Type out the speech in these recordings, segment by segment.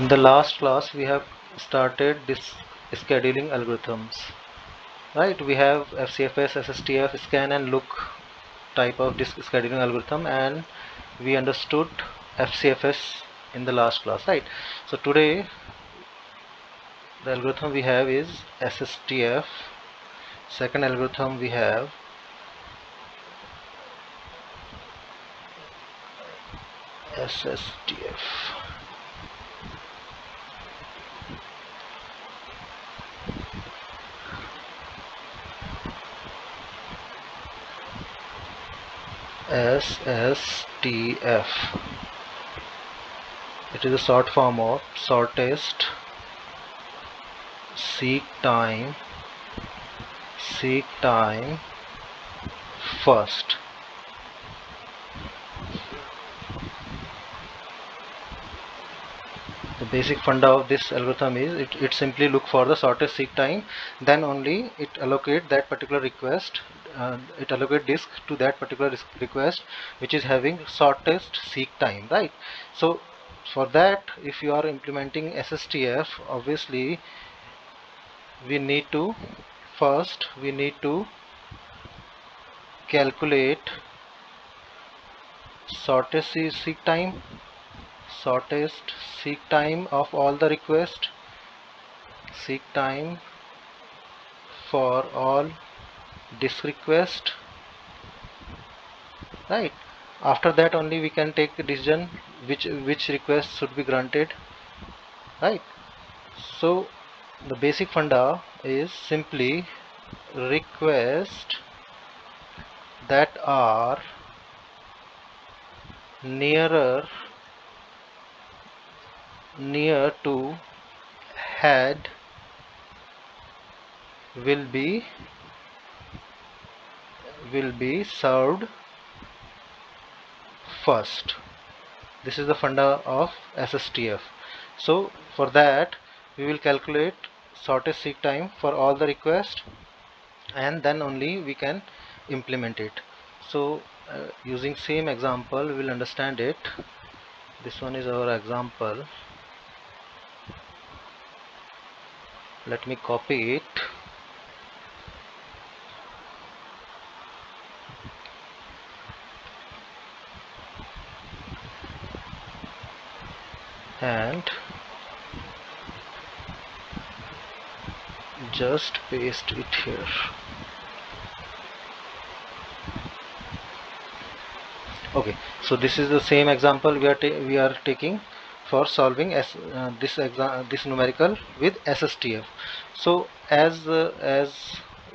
In the last class we have started this scheduling algorithms, right? We have FCFS, SSTF, scan and look type of disk scheduling algorithm, and we understood FCFS in the last class, right? So today the algorithm we have is SSTF. Second algorithm we have SSTF. SSTF. It is a short form of shortest seek time first. The basic funda of this algorithm is it simply look for the shortest seek time, then only it allocate that particular request, it allocate disk to that particular request which is having shortest seek time, right? So for that, if you are implementing SSTF, obviously we need to calculate shortest seek time of all the requests, seek time for all disk request, right? After that only we can take the decision which request should be granted, right? So the basic funda is simply request that are near to head will be served first. This is the funda of SSTF. So for that we will calculate shortest seek time for all the requests, and then only we can implement it. So using same example we will understand it. This one is our example. Let me copy it and just paste it here. Okay, so this is the same example we are taking for solving this numerical with SSTF. So as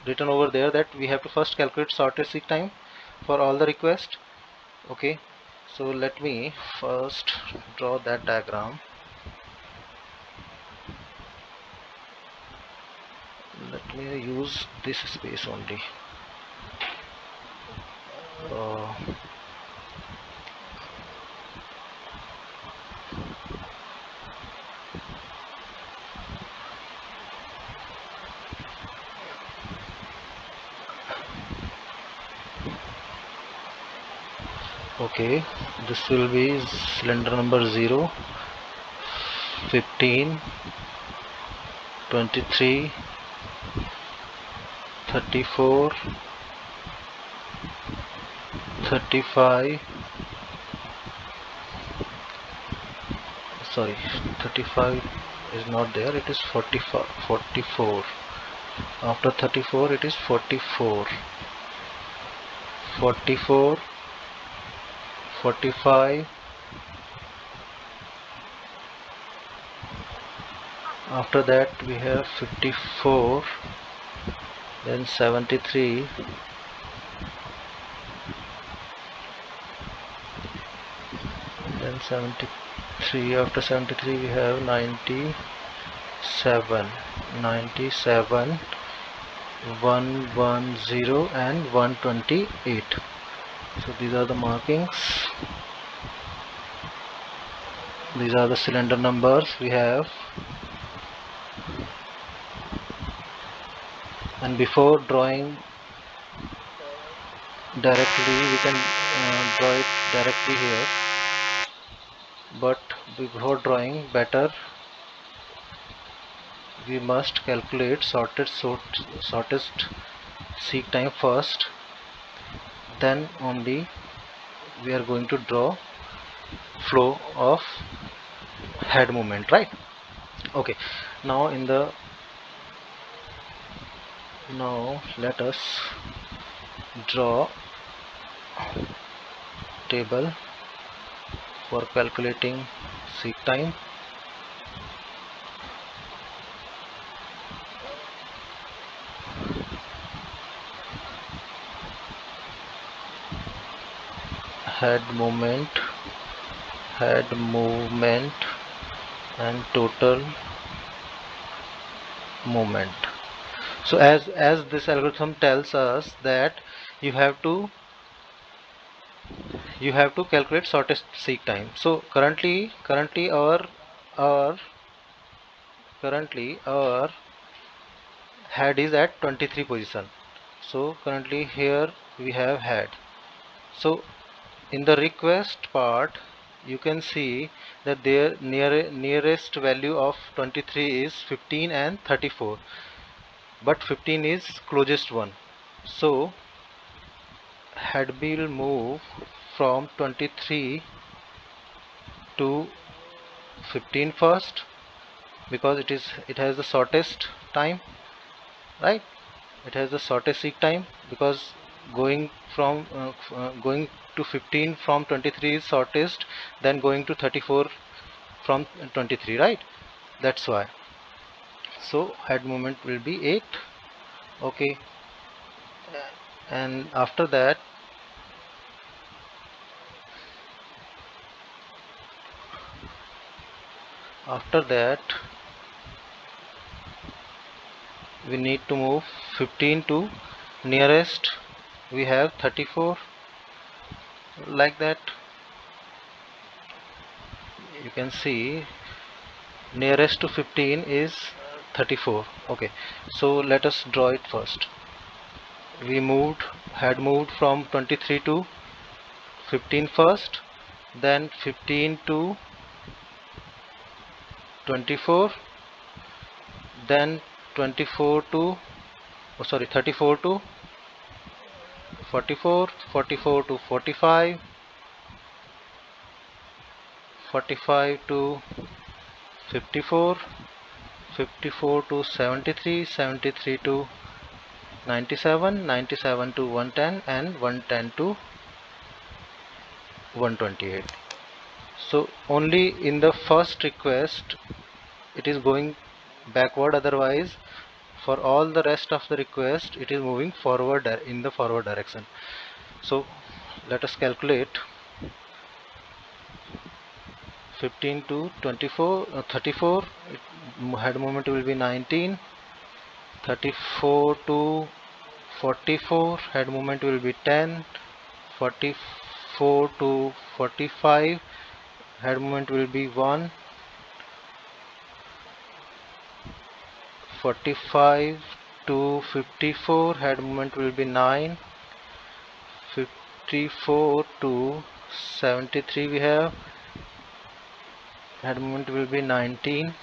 written over there, that we have to first calculate shortest seek time for all the requests. Okay, so let me first draw that diagram. Let me use this space only. Okay, this will be cylinder number 0, 15, 23, 34, 35, sorry, 35 is not there, it is 44. After 34 it is 44, 44, 45, after that we have 54, then 73, then 73, after 73 we have 97, 110 and 128. So these are the markings, these are the cylinder numbers we have. And before drawing directly, we can draw it directly here, but before drawing, better we must calculate shortest seek time first, then only we are going to draw flow of head movement, right? Okay, now now let us draw table for calculating seek time. Head movement and total movement. So as this algorithm tells us that you have to calculate shortest seek time. So our currently our head is at 23 position. So currently here we have head. So in the request part you can see that their nearest value of 23 is 15 and 34, but 15 is closest one. So head will move from 23 to 15 first, because it has the shortest time, right? It has the shortest seek time, because going to 15 from 23 is shortest, then going to 34 from 23, right? That's why. So head movement will be 8. Okay, and after that we need to move 15 to nearest, we have 34, like that. You can see nearest to 15 is 34. Okay, so let us draw it first. We had moved from 23 to 15 first, then 15 to 24, then 24 to 34 to 44, 44 to 45, 45 to 54, 54 to 73, 73 to 97, 97 to 110, and 110 to 128. So only in the first request it is going backward, otherwise for all the rest of the request it is moving forward in the forward direction. So let us calculate 15 to 24, 34, head movement will be 19, 34 to 44, head movement will be 10, 44 to 45, head movement will be 1, 45 to 54, head movement will be 9, 54 to 73 we have, head movement will be 19,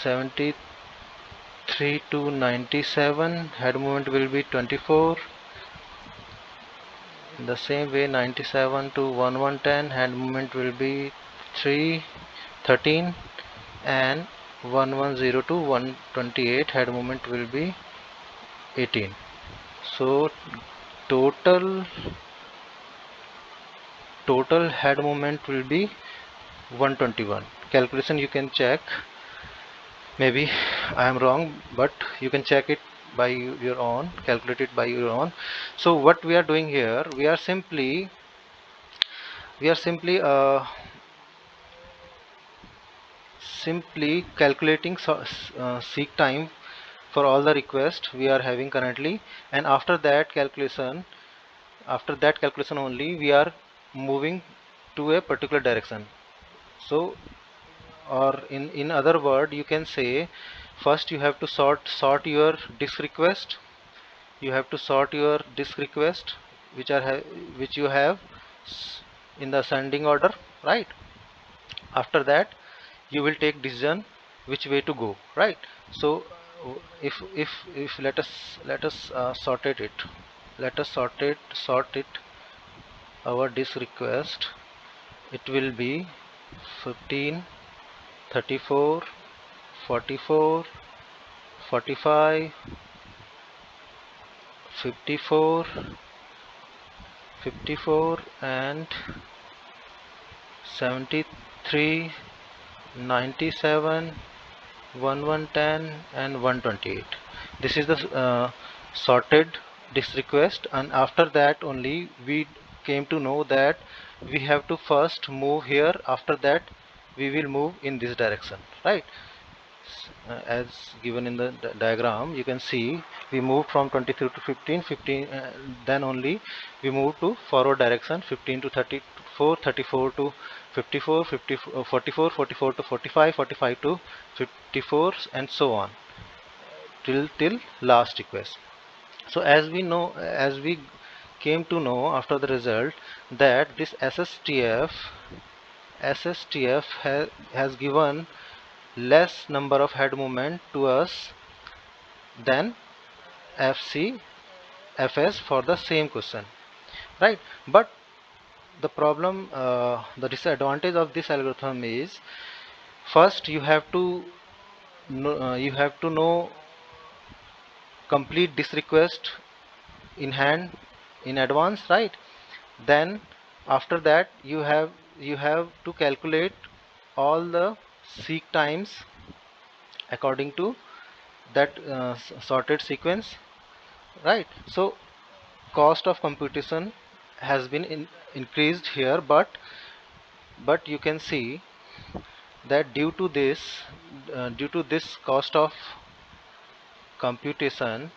73 to 97, head movement will be 24. In the same way, 97 to 1110, head movement will be 13, and 110 to 128, head movement will be 18. So total head movement will be 121. Calculation you can check. Maybe I am wrong, but you can check it by your own, calculate it by your own. So what we are doing here, we are simply calculating seek time for all the requests we are having currently, and after that calculation only we are moving to a particular direction. So, or in other word you can say, first you have to sort your disk request. You have to sort your disk request which you have in the ascending order, right? After that you will take decision which way to go, right? So if let us sort it our disk request. It will be 15, 34, 44, 45, 54, 54 and 73, 97, 1110 and 128. This is the sorted disk request, and after that only we came to know that we have to first move here. After that we will move in this direction, right? As given in the diagram, you can see we moved from 23 to 15, 15 then only we moved to forward direction, 15 to 34, 34 to 54, 44, 44 to 45, 45 to 54 and so on till last request. So as we came to know after the result that this SSTF has given less number of head movement to us than FS for the same question, right? But the problem, the disadvantage of this algorithm is, first you have to know complete this request in hand in advance, right? Then after that you have to calculate all the seek times according to that sorted sequence, right? So cost of computation has been increased here, but you can see that due to this cost of computation,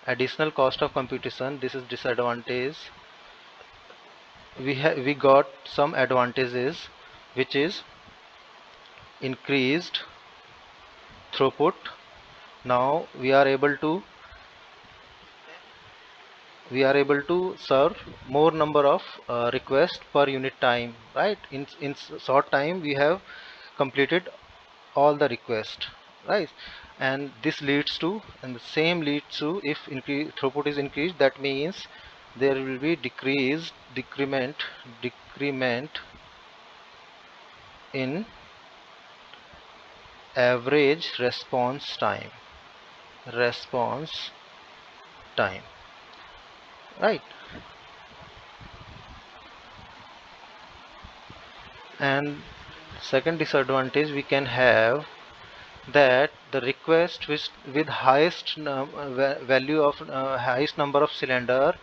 additional cost of computation, this is disadvantage. We got some advantages, which is increased throughput. Now we are able to serve more number of requests per unit time, right? In short time we have completed all the request, right? And this leads to, and the same leads to, if throughput is increased, that means there will be decrement in average response time, right? And second disadvantage we can have, that the request with highest value of highest number of cylinder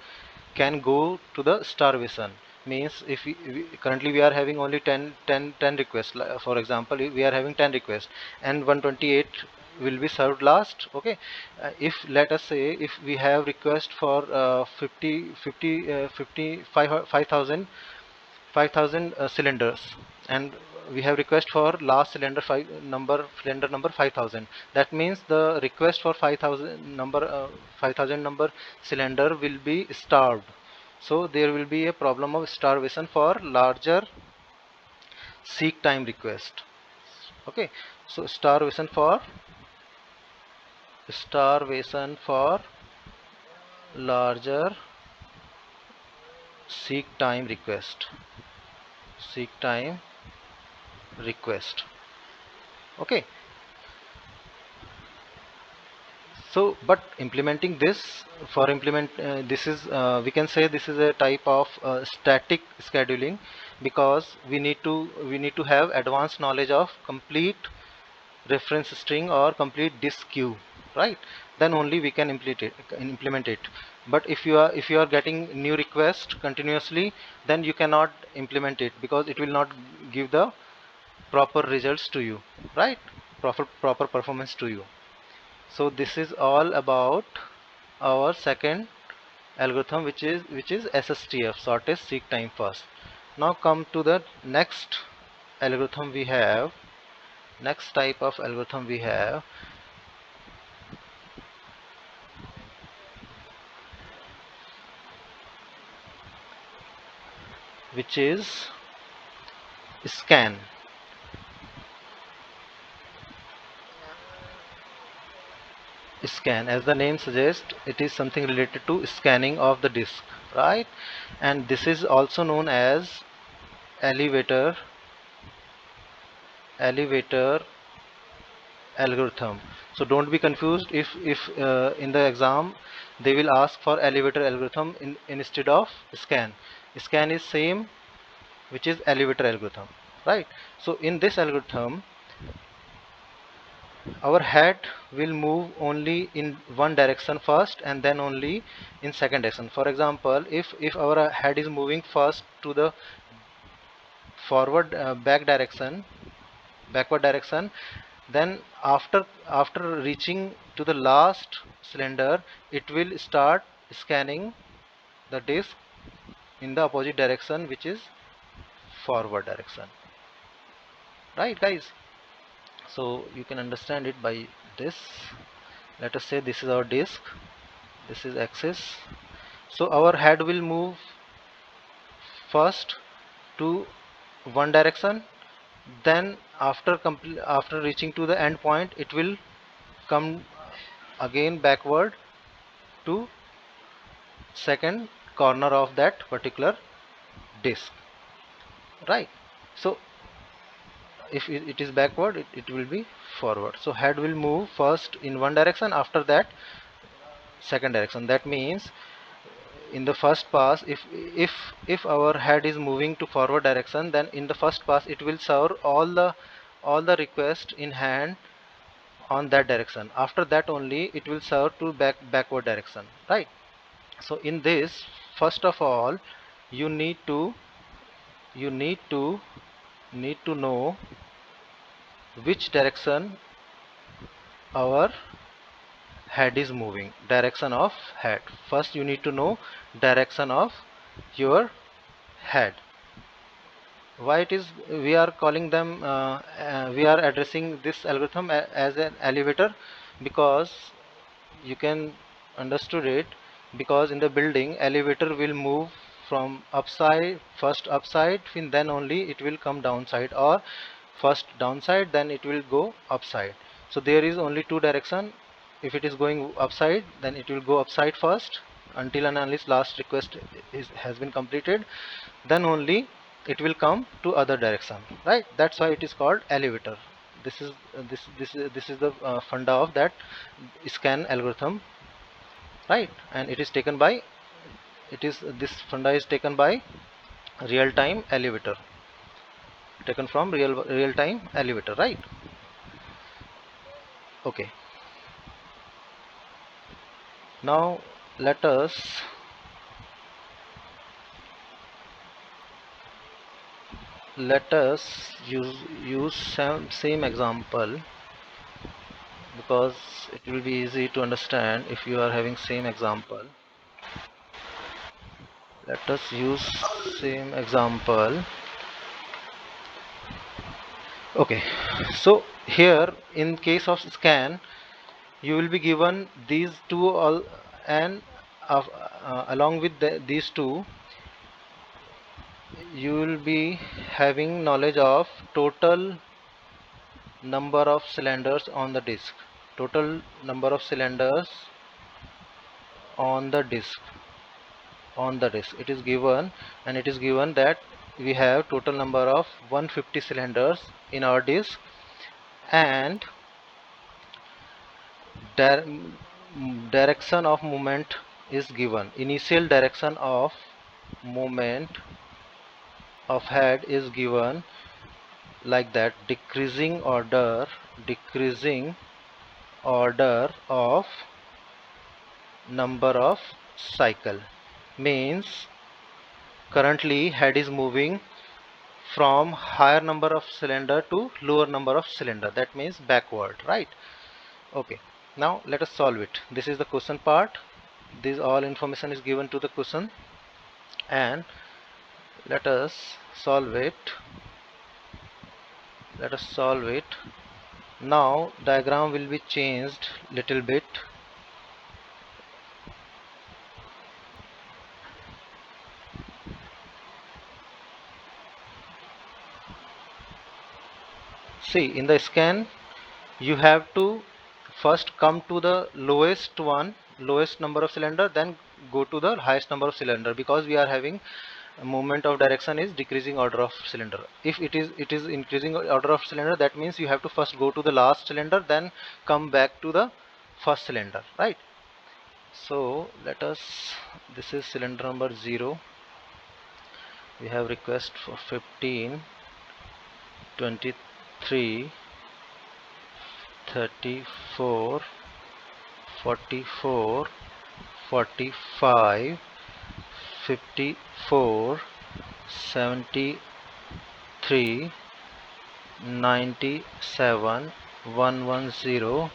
can go to the starvation. Means if currently we are having only 10 requests, for example we are having 10 requests and 128 will be served last, okay? If let us say if we have request for 5,000 cylinders, and we have request for last cylinder number 5,000, that means the request for 5,000 number cylinder will be starved. So there will be a problem of starvation for larger seek time request, okay? So starvation for larger seek time request, okay? So but implementing this, for implement this is we can say this is a type of static scheduling, because we need to have advanced knowledge of complete reference string or complete disk queue, right? Then only we can implement it. But if you are getting new request continuously, then you cannot implement it, because it will not give the proper results to you, right? Proper performance to you. So this is all about our second algorithm, which is SSTF, shortest seek time first. Now come to the next algorithm we have. Next type of algorithm we have, which is scan. scan. As the name suggests, it is something related to scanning of the disk, right? And this is also known as elevator elevator algorithm. So don't be confused if in the exam they will ask for elevator algorithm instead of scan. Scan is same, which is elevator algorithm, right? So in this algorithm, our head will move only in one direction first and then only in second direction. For example, if our head is moving first to the forward backward direction, then after reaching to the last cylinder, it will start scanning the disk in the opposite direction, which is forward direction, right guys? So you can understand it by this. Let us say this is our disk, this is axis. So our head will move first to one direction, then after reaching to the end point, it will come again backward to second corner of that particular disk, right? So if it is backward, it will be forward. So head will move first in one direction, after that second direction. That means in the first pass, if our head is moving to forward direction, then in the first pass it will serve all the request in hand on that direction. After that only it will serve to backward direction, right? So in this, first of all, you need to you need to know which direction our head is moving. Direction of head. First you need to know direction of your head. Why it is we are calling them we are addressing this algorithm as an elevator? Because you can understood it, because in the building, elevator will move from upside, first upside, and then only it will come downside, or first downside then it will go upside. So there is only two direction. If it is going upside, then it will go upside first until and unless last request has been completed, then only it will come to other direction, right? That's why it is called elevator. This is this is the funda of that scan algorithm, right? And it is taken by this funda is taken by real time elevator, taken from real time elevator, right? Okay, now let us use same example, because it will be easy to understand if you are having same example. Let us use same example. Okay, so here in case of scan, you will be given these two all, and along with these two, you will be having knowledge of total number of cylinders on the disk. Total number of cylinders on the disk. It is given, and it is given that we have total number of 150 cylinders in our disk, and direction of movement is given. Initial direction of movement of head is given like that: decreasing order of number of cycle. Means currently head is moving from higher number of cylinder to lower number of cylinder. That means backward, right? Okay, now let us solve it. This is the question part. This all information is given to the question, and let us solve it. Now diagram will be changed little bit. See, in the scan you have to first come to the lowest number of cylinder, then go to the highest number of cylinder, because we are having movement of direction is decreasing order of cylinder. If it is increasing order of cylinder, that means you have to first go to the last cylinder, then come back to the first cylinder, right? So let us, this is cylinder number 0. We have request for 15, 23, 34, 44, 45, 54, 73, 97, 110,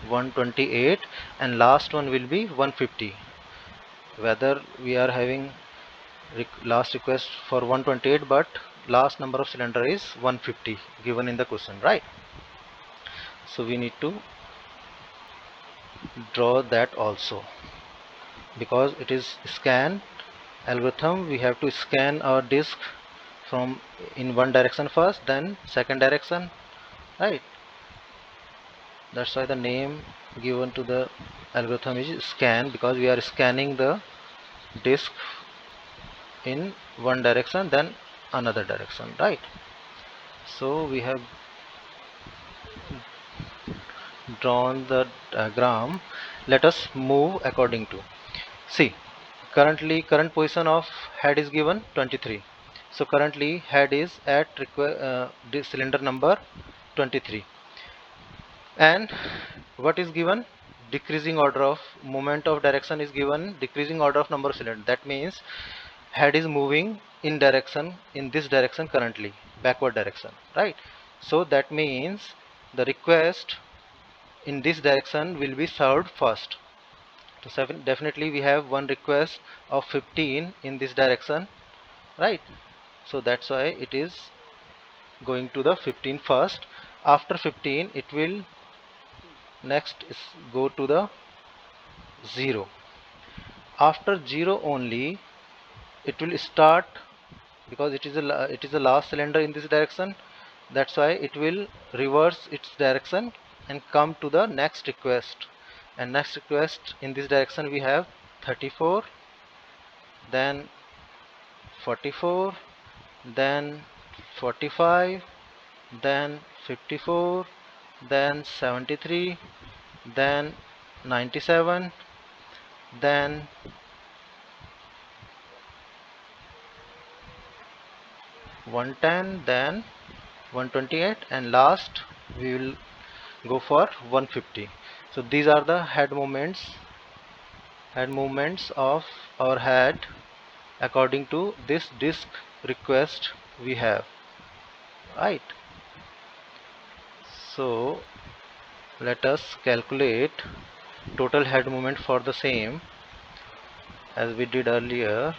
128, and last one will be 150. Whether we are having last request for 128, but last number of cylinder is 150 given in the question, right? So we need to draw that also, because it is scan algorithm. We have to scan our disk from in one direction first, then second direction, right? That's why the name given to the algorithm is scan, because we are scanning the disk in one direction then another direction, right? So we have drawn the diagram. Let us move according to, see, current position of head is given 23. So currently head is at cylinder number 23, and what is given, decreasing order of movement of direction is given, decreasing order of number of cylinder. That means head is moving in this direction currently, backward direction, right? So that means the request in this direction will be served first. So definitely we have one request of 15 in this direction, right? So that's why it is going to the 15 first. After 15 it will next is go to the 0. After 0 only it will start, because it is the last cylinder in this direction. That's why it will reverse its direction and come to the next request. And next request in this direction we have 34, then 44, then 45, then 54, then 73, then 97, then 110, then 128, and last we will go for 150. So these are the head movements of our head according to this disk request we have, right? So let us calculate total head movement for the same as we did earlier.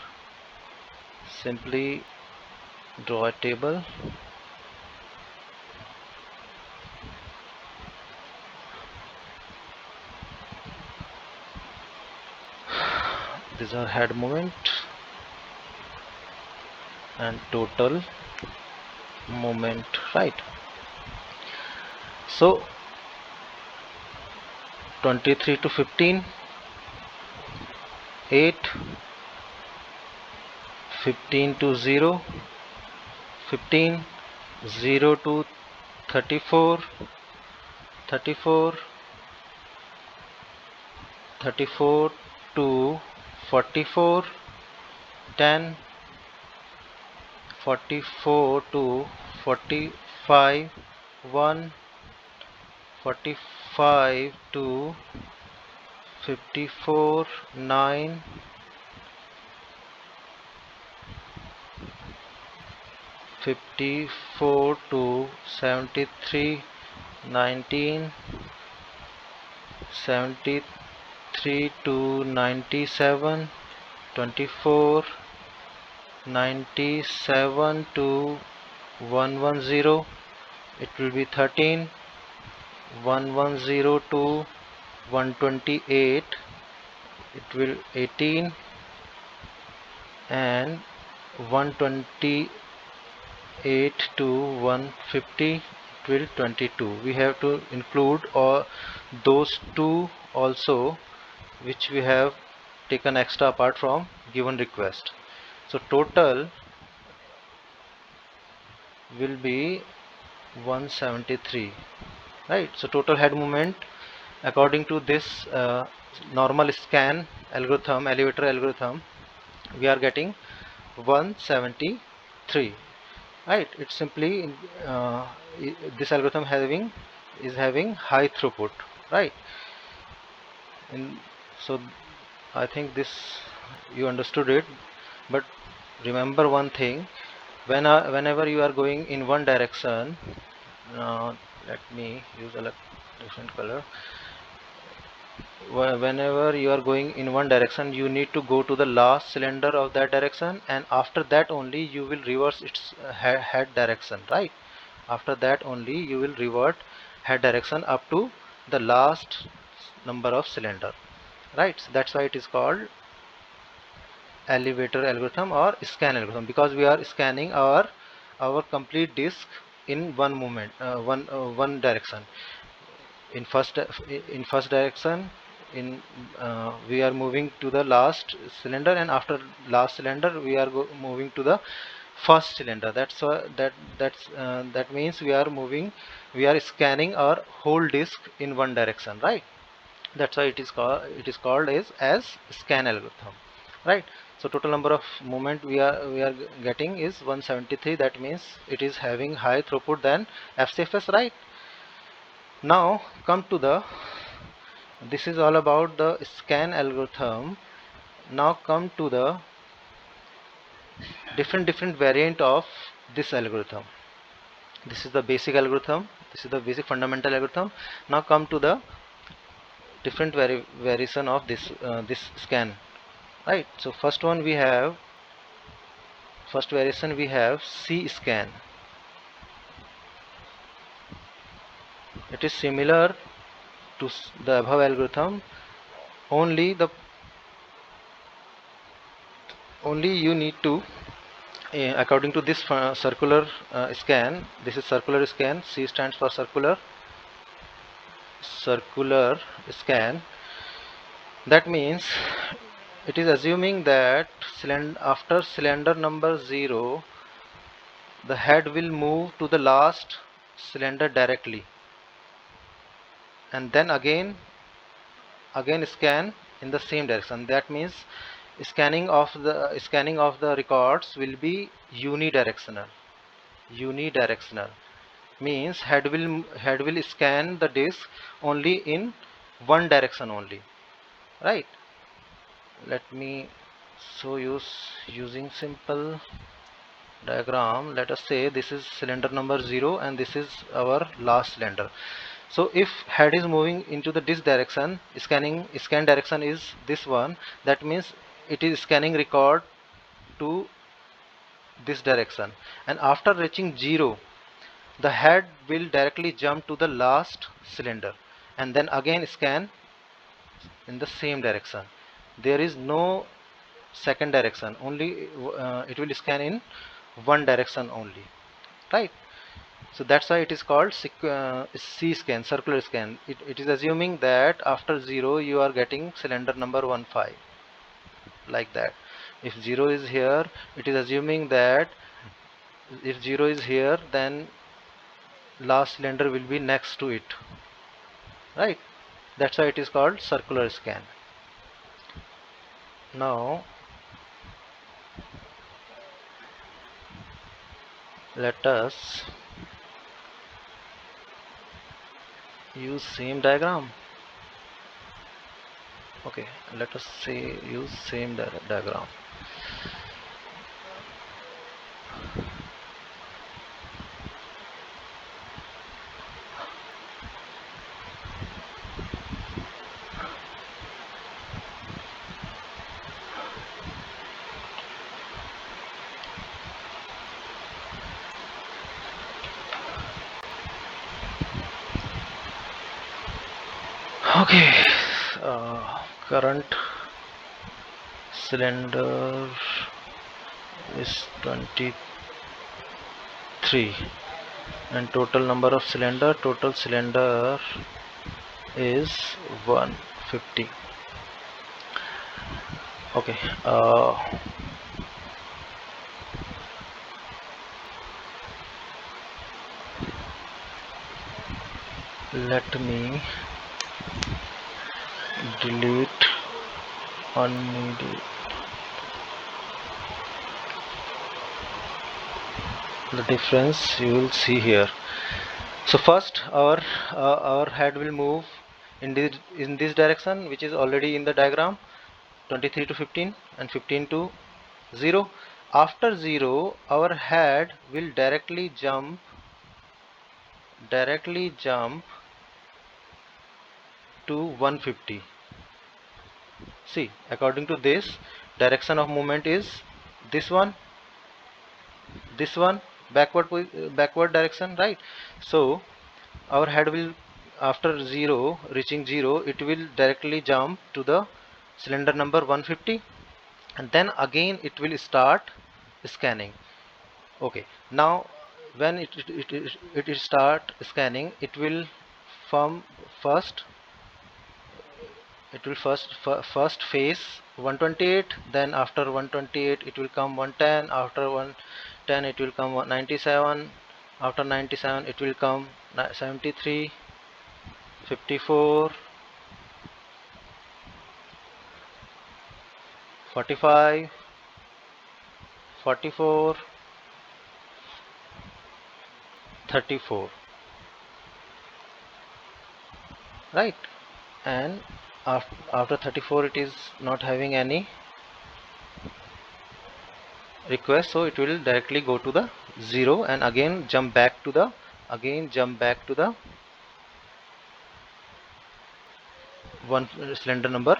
Simply draw a table. These are head movement and total movement, right? So 23 to 15, 8, 15 to 0, 15, 0 to 34, 34, 34 to 44, 10, 44 to 45, 1, 45 to 54, 9, 54 to 73, 19, 73 to 97, 24, 97 to 110, it will be 13, 110 to 128, it will 18, and 128 to 150, till 22. We have to include those two also which we have taken extra apart from given request. So total will be 173, right? So total head movement according to this normal scan algorithm, elevator algorithm, we are getting 173, right? It's simply this algorithm is having high throughput, right? And so I think this you understood it, but remember one thing: whenever you are going in one direction, let me use a different color. Whenever you are going in one direction, you need to go to the last cylinder of that direction, and after that only you will reverse its head direction, right? After that only you will revert head direction up to the last number of cylinder, right? So that's why it is called elevator algorithm or scan algorithm, because we are scanning our complete disk in one moment, one direction. In first direction, in we are moving to the last cylinder, and after last cylinder we are moving to the first cylinder. That means we are scanning our whole disk in one direction, right? That's why it is called as scan algorithm, right? So total number of movement we are getting is 173. That means it is having high throughput than FCFS, right? Now come to the, this is all about the scan algorithm. Now come to the different variant of this algorithm. This is the basic algorithm, this is the basic fundamental algorithm. Now come to the different variation of this scan, right? So first variation we have C scan. It is similar to the above algorithm, only you need to according to this circular scan. This is circular scan. C stands for circular scan. That means it is assuming that after cylinder number 0, the head will move to the last cylinder directly, and then again scan in the same direction. That means scanning of the records will be unidirectional. Unidirectional means head will scan the disk only in one direction only, right? Let me show you using simple diagram. Let us say this is cylinder number 0 and this is our last cylinder. So if head is moving into the this direction, scan direction is this one. That means it is scanning record to this direction, and after reaching 0, the head will directly jump to the last cylinder and then again scan in the same direction. There is no second direction, only it will scan in one direction only, right? So that's why it is called C scan, circular scan. It is assuming that after 0 you are getting cylinder number 15, like that. If 0 is here, it is assuming that if 0 is here, then last cylinder will be next to it, right? That's why it is called circular scan. Now let us use same diagram. Okay, let us say use same diagram. Okay, current cylinder is 23. and total number of total cylinder is 150. Okay, let me delete unneeded the difference you will see here. So first our head will move in this direction, which is already in the diagram, 23 to 15 and 15 to 0. After 0 our head will directly jump to 150. See, according to this, direction of movement is this one, backward direction, right? So our head will, after reaching 0, it will directly jump to the cylinder number 150, and then again it will start scanning. Okay, now when it start scanning, it will from first first face 128, then after 128 it will come 110, after 110 it will come 97, after 97 it will come 73, 54, 45, 44, 34, right? And after 34 it is not having any request, so it will directly go to the 0 and again jump back to the one cylinder number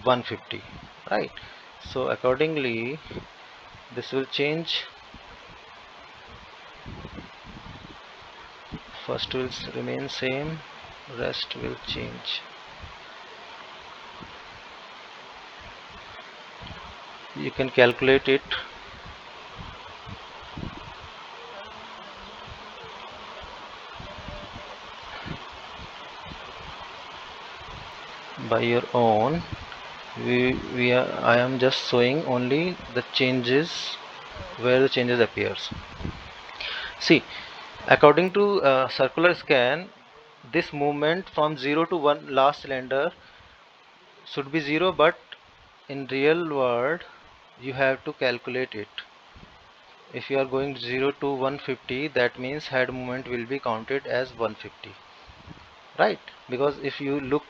150, right? So accordingly this will change. First will remain same, rest will change. You can calculate it by your own. I am just showing only the changes where the changes appears. See, according to circular scan, this movement from 0 to 1 last cylinder should be 0, but in real world you have to calculate it. If you are going 0 to 150, that means head movement will be counted as 150, right? Because if you look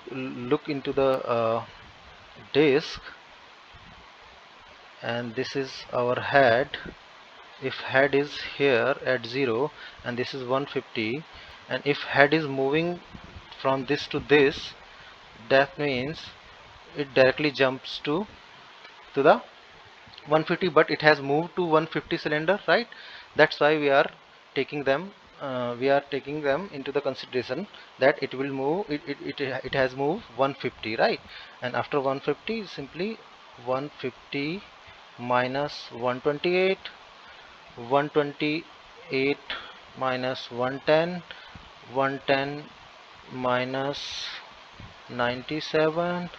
into the disk, and this is our head. If head is here at 0 and this is 150, and if head is moving from this to this, that means it directly jumps to the 150, but it has moved to 150 cylinder, right? That's why we are taking them into the consideration that it will move, it has moved 150, right? And after 150, simply 150 minus 128, 128 minus 110, 110 minus 97,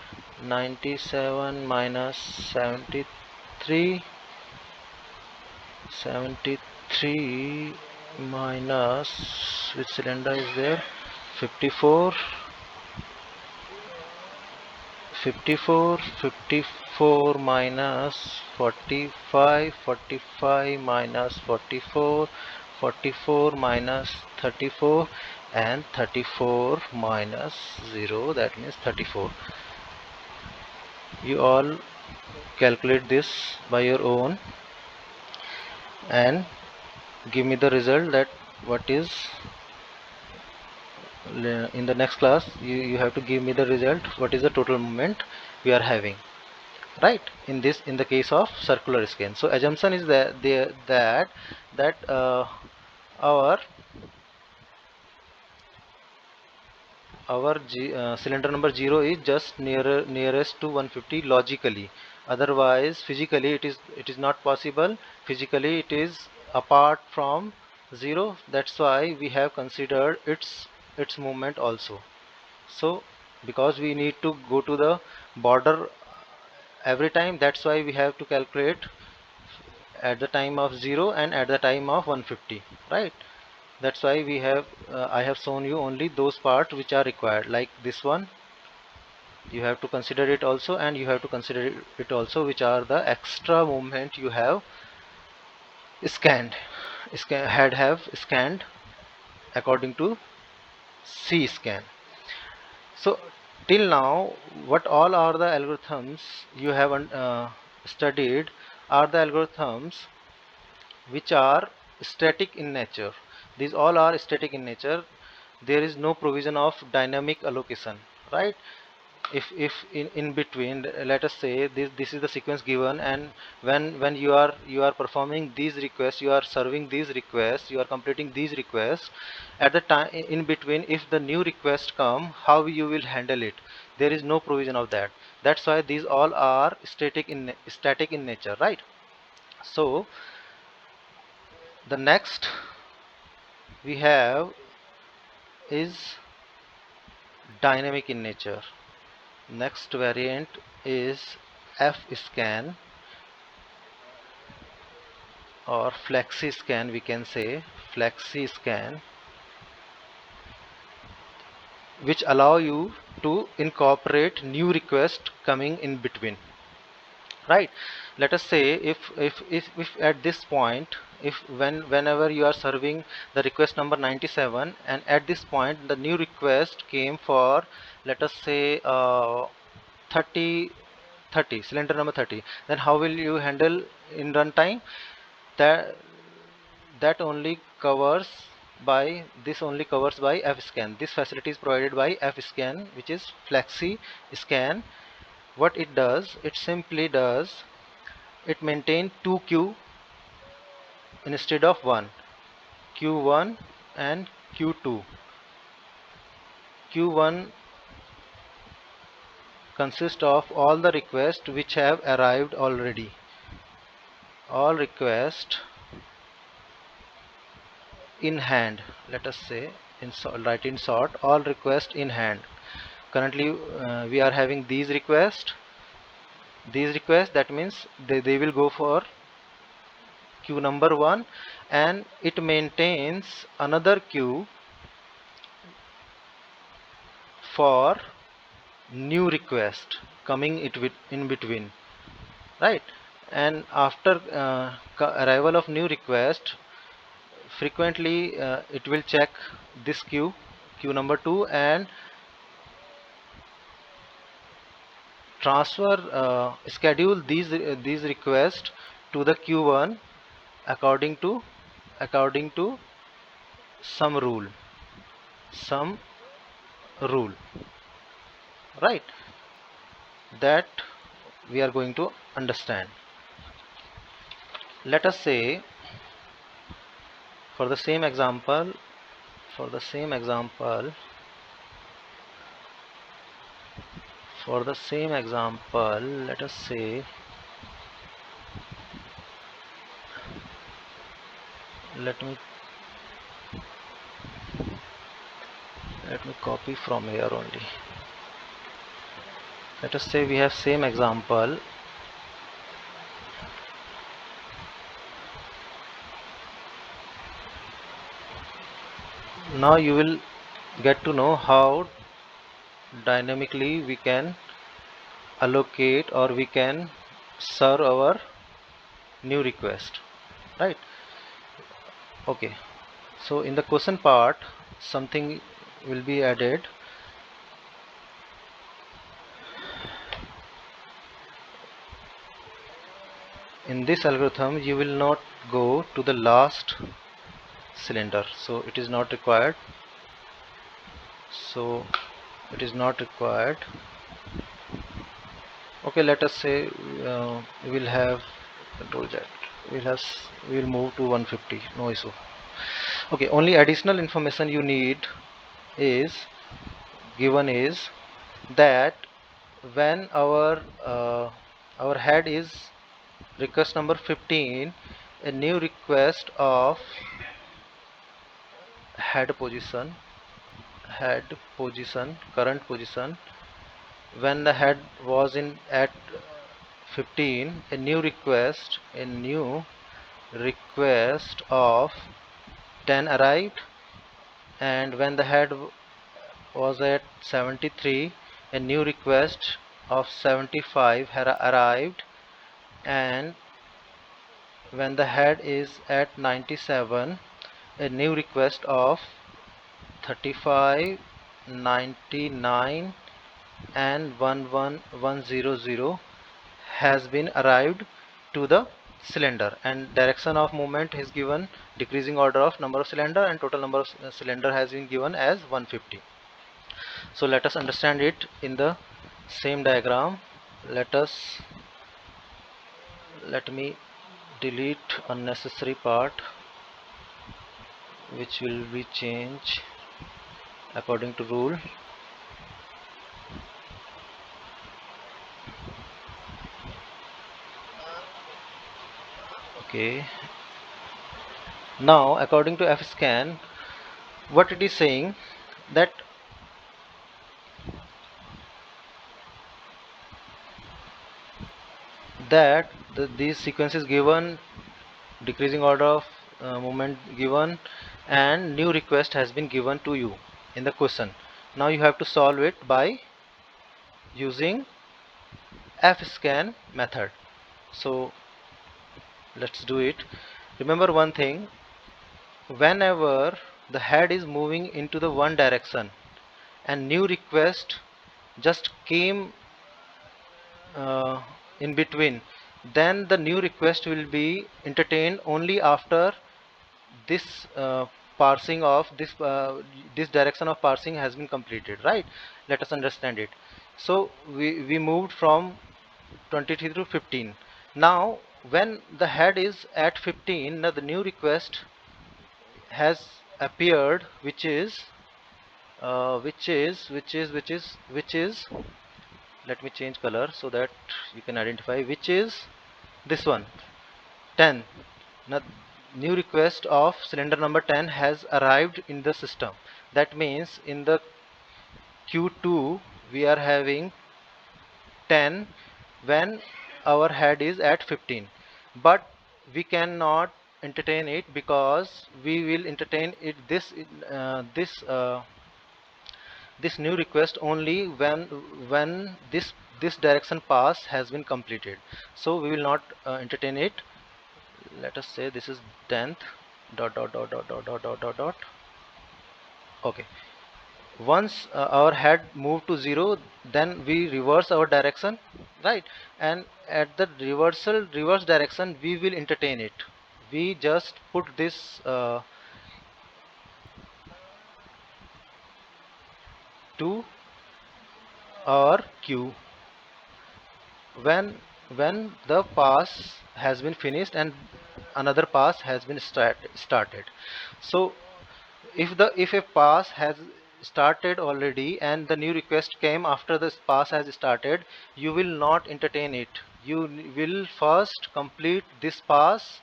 97 minus 73, 73 minus, which cylinder is there, 54, 54, 54 minus 45, 45 minus 44, 44 minus 34, and 34 minus 0, that means 34. You all calculate this by your own and give me the result, that what is in the next class. You have to give me the result, what is the total movement we are having, right? In the case of circular scan. So assumption is that our cylinder number 0 is just nearest to 150 logically. Otherwise physically it is not possible. Physically it is apart from 0, that's why we have considered its movement also. So because we need to go to the border every time, that's why we have to calculate at the time of 0 and at the time of 150, right? That's why we have I have shown you only those parts which are required, like this one. You have to consider it also, and you have to consider it also which are the extra movement you have scanned, have scanned according to C scan. So till now, what all are the algorithms you have studied are the algorithms which are static in nature. These all are static in nature. There is no provision of dynamic allocation, right? If in between, let us say this is the sequence given, and when you are performing these requests, you are serving these requests, you are completing these requests, at the time in between, if the new request come, how you will handle it? There is no provision of that. That's why these all are static in nature, right? So the next we have is dynamic in nature. Next variant is F-scan or flexi scan, we can say flexi scan, which allow you to incorporate new request coming in between, right? Let us say if at this point, if whenever you are serving the request number 97, and at this point the new request came for, let us say 30 30 cylinder number 30, then how will you handle in runtime? That that only covers by this only covers by F-scan. This facility is provided by F-scan, which is flexi scan. What it does, it simply does, it maintain two queue instead of one, q1 and q2. q1 consists of all the requests which have arrived already, all requests in hand. Let us say write in short, all requests in hand. Currently we are having these requests, that means they will go for queue number 1, and it maintains another queue for new request coming in between, right? And after arrival of new request, frequently it will check this queue number 2, and transfer schedule these requests to the q1 according to some some rule, right? That we are going to understand. Let us say for the same example for the same example for the same example, let us say, let me copy from here only. Let us say we have same example. Now you will get to know how dynamically we can allocate or we can serve our new request, right? Okay, so in the question part something will be added. In this algorithm you will not go to the last cylinder, so it is not required. Okay, let us say we will have control jet, we will move to 150, no issue. Okay, only additional information you need is given is that when our head is request number 15, a new request of current position. When the head was in at 15, a new request of 10 arrived, and when the head was at 73, a new request of 75 had arrived, and when the head is at 97, a new request of 35, 99 and 11100 has been arrived to the cylinder, and direction of movement is given decreasing order of number of cylinder, and total number of cylinder has been given as 150. So let us understand it in the same diagram. Let me delete unnecessary part which will be changed according to rule. Okay, now according to FScan, what it is saying that these sequences given, decreasing order of movement given, and new request has been given to you in the question. Now you have to solve it by using FScan method. So let's do it. Remember one thing, whenever the head is moving into the one direction and new request just came in between, then the new request will be entertained only after this parsing of this direction of parsing has been completed, right? Let us understand it. So we moved from 23 to 15. Now when the head is at 15, now the new request has appeared, which is let me change color so that you can identify, which is this one, 10. Now new request of cylinder number 10 has arrived in the system. That means in the Q2 we are having 10 when our head is at 15, but we cannot entertain it because we will entertain it this new request only when this direction pass has been completed. So we will not entertain it. Let us say this is 10th dot dot dot dot dot dot dot dot dot. Okay, once our head move to 0, then we reverse our direction, right? And at the reverse direction we will entertain it. We just put this to our queue when the pass has been finished and another pass has been started. So if a pass has started already and the new request came after this pass has started, you will not entertain it. You will first complete this pass,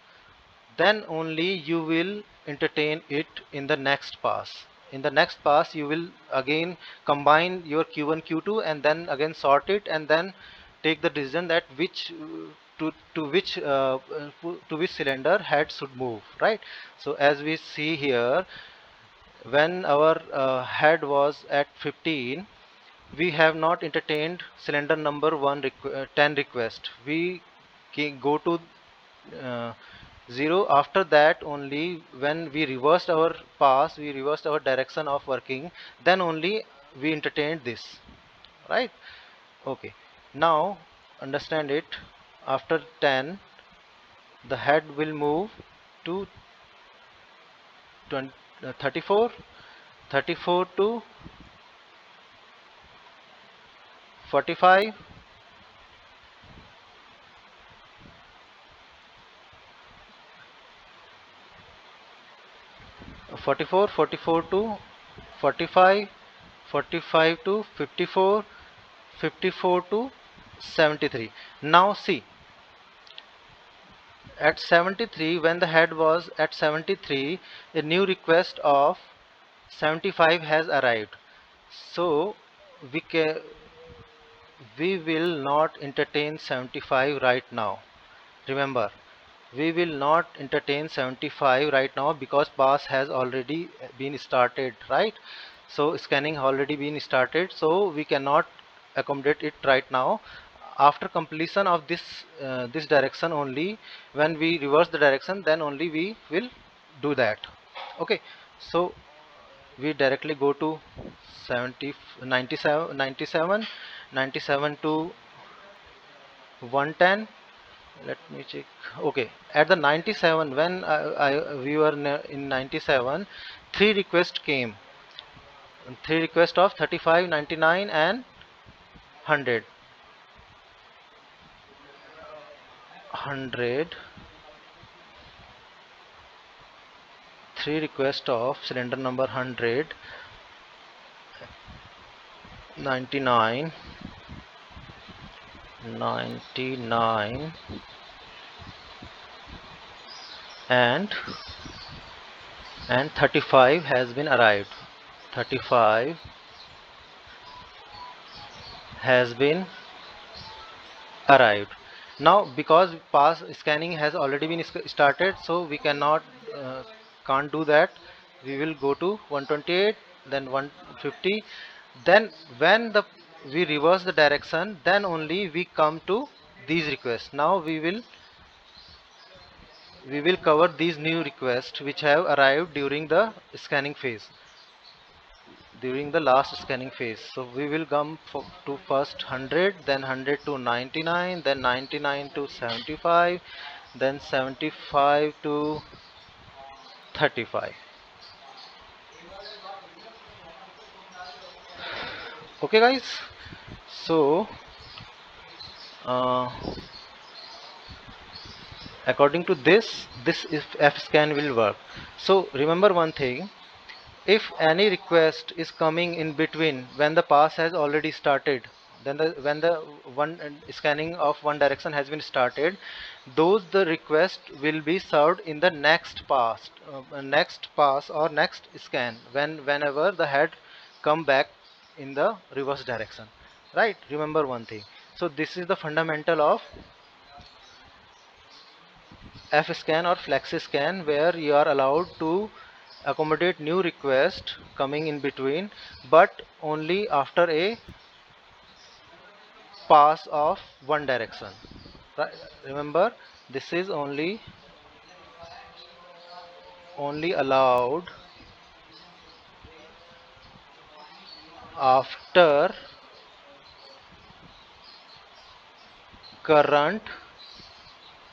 then only you will entertain it in the next pass. In the next pass you will again combine your q1 q2 and then again sort it, and then take the decision that which to which to which cylinder head should move, right? So as we see here, when our head was at 15, we have not entertained cylinder number 10 request. We go to uh, 0. After that only, when we reversed our pass, we reversed our direction of working, then only we entertained this, right? Okay, now understand it. After 10, the head will move to 20, 34, 34 to 45, 44, 44 to 45, 45 to 54, 54 to 73. Now see, at 73, when the head was at 73, a new request of 75 has arrived. So we can we will not entertain 75 right now. Remember, we will not entertain 75 right now because pass has already been started, right? So scanning already been started, so we cannot accommodate it right now. After completion of this direction only, when we reverse the direction, then only we will do that. Okay, so we directly go to 70 97 97 97 to 110. Let me check. Okay, at the 97, when we were in 97, three requests came. Three requests of 35, 99 and 100. 100. Three requests of cylinder number 100, 99, 99 and 35 has been arrived. 35 has been arrived. Now because pass scanning has already been started, so we cannot can't do that. We will go to 128, then 150. Then when the we reverse the direction, then only we come to these requests. Now we will cover these new requests which have arrived during the scanning phase, during the last scanning phase. So we will come to first 100, then 100 to 99, then 99 to 75, then 75 to 35. Okay guys, so uh, according to this if F scan will work. So remember one thing, if any request is coming in between when the pass has already started, then when the one scanning of one direction has been started, those the request will be served in the next pass or next scan, whenever the head come back in the reverse direction, right? Remember one thing. So this is the fundamental of F scan or flexi scan, where you are allowed to accommodate new request coming in between, but only after a pass of one direction. Right? Remember, this is only allowed after current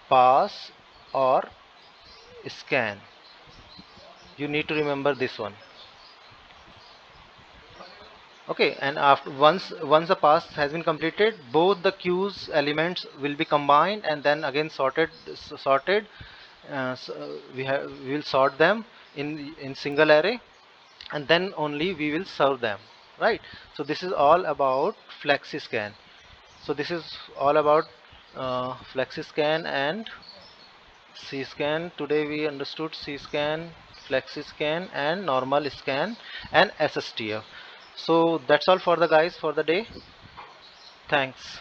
pass or scan. You need to remember this one. Okay, and after once the pass has been completed, both the queues elements will be combined and then again sorted. We will sort them in single array, and then only we will serve them, right? So this is all about flexi scan. So this is all about flexi scan and C scan. Today we understood C scan, flexi scan and normal scan and SSTF. So that's all for the guys for the day. Thanks.